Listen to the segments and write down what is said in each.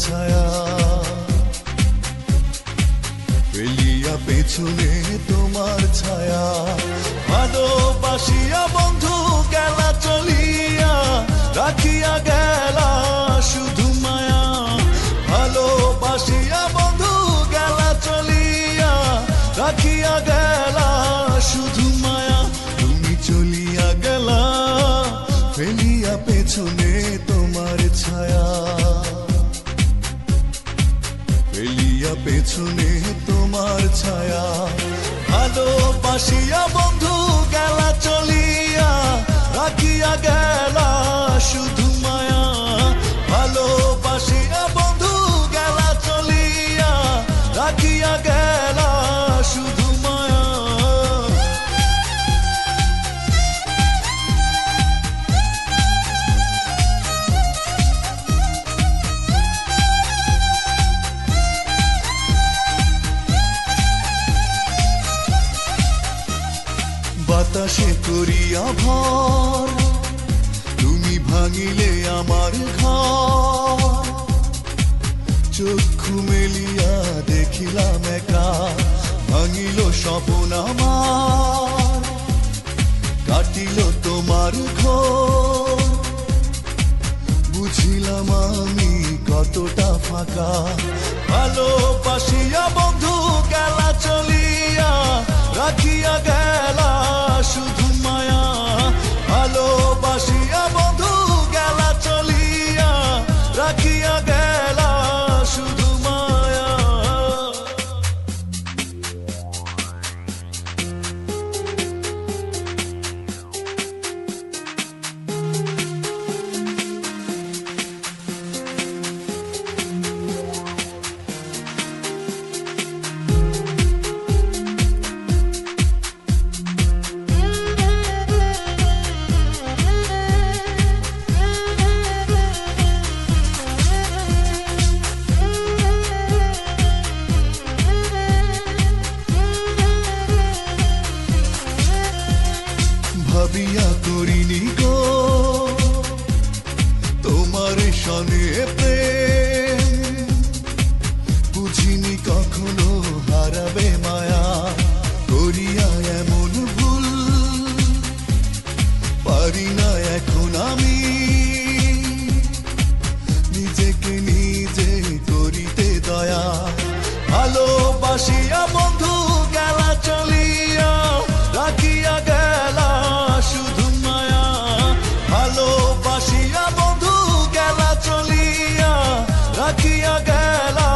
ছায়া, ফেলিয়া পেছনে তোমার ছায়া। ভালোবাসিয়া বন্ধু গেলা চলিয়া, রাখিয়া গেলা শুধু মায়া। ভালোবাসিয়া বন্ধু গেলা চলিয়া, রাখিয়া গেলা শুধু মায়া। তুমি চলিয়া গেলা ফেলিয়া পেছনে তোমার ছায়া, ফেলিয়া পেছনে তোমার ছায়া। ভালোবাসিয়া বন্ধু গেলা চলিয়া, রাখিয়া গেলা শুধু মায়া। ভালোবাসিয়া বন্ধু গেলা চলিয়া, রাখিয়া গেলা শুধু মায়া। বাতাসে করিয়া ভর, তুমি ভাঙিলে আমার ঘর। চক্ষু মেলিয়া দেখিলাম একা, ভাঙিল স্বপ্ন আমার। কাটিল তোমার ঘোর, বুঝিলাম আমি কতটা ফাঁকা। ভালোবাসিয়া বন্ধু গেলা চলিয়া, রাখিয়া গেলা শুধু মায়া। ভালোবাসিয়া বন্ধু গেলা চলিয়া, রাখিয়া গেলা শুধু মায়া। ভাবিয়া করিনি গো তোমার সনে প্রেম, বুঝিনি কখনো হারাবে মায়া। করিয়া এমন ভুল পারি না এখন আমি, নিজেকে নিজে করিতে দয়া। ভালোবাসিয়া বন্ধু গেলা চলিয়া, রাখিয়া গেলা শুধু মায়া। ভালোবাসিয়া বন্ধু গেলা চলিয়া, রাখিয়া গেলা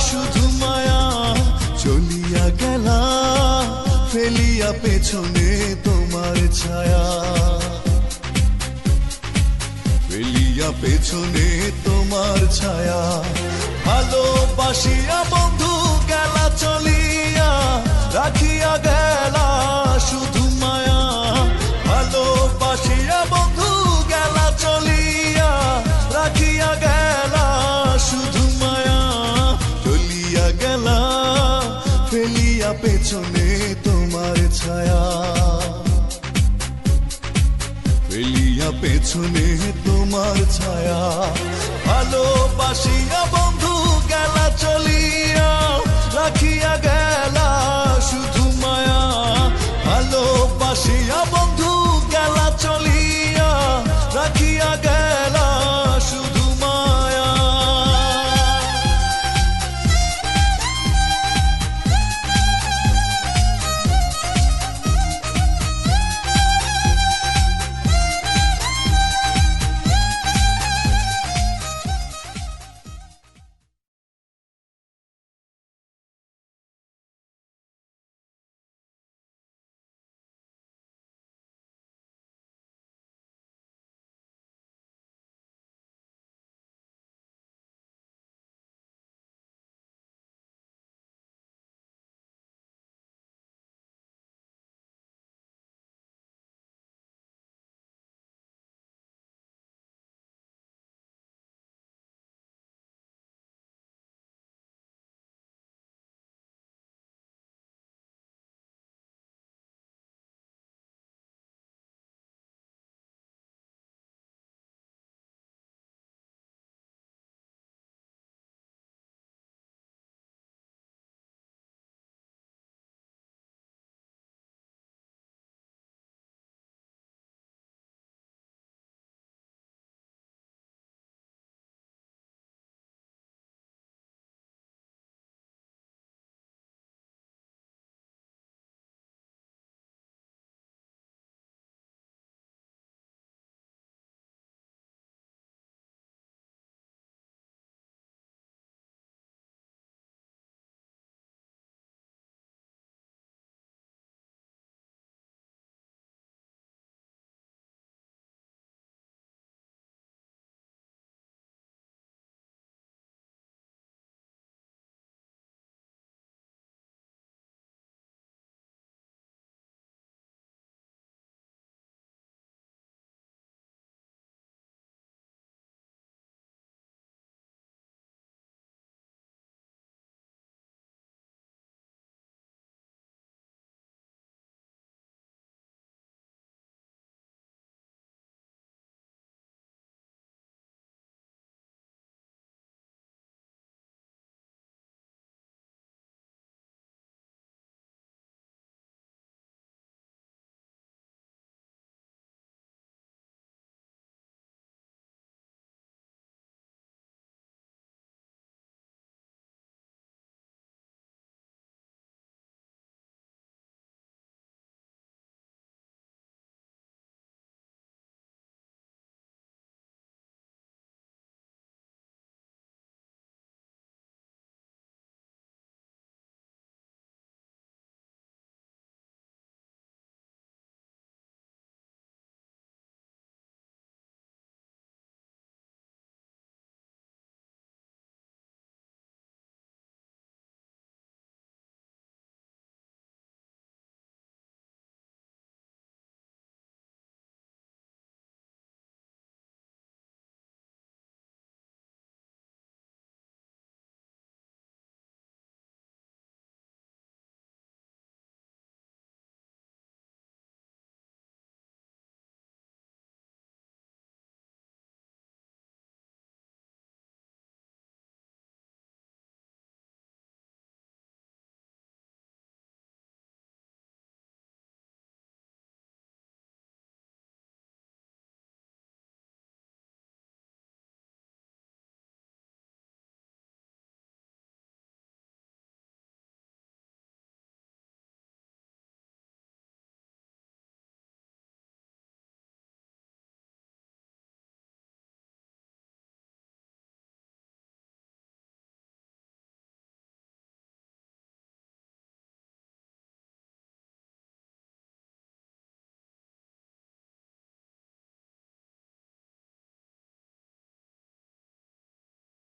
শুধু মায়া। চলিয়া গেলা ফেলিয়া পেছনে তোমার ছায়া, ফেলিয়া পেছনে তোমার ছায়া। ভালোবাসিয়া বন্ধু গেলা চলিয়া, রাখিয়া গেলা শুধু মায়া। ভালোবাসিয়া বন্ধু গেলা চলিয়া, রাখিয়া গেলা শুধু মায়া। চলিয়া গেলা ফেলিয়া পেছনে তোমার ছায়া, ফেলিয়া পেছনে তোমার ছায়া। ভালোবাসি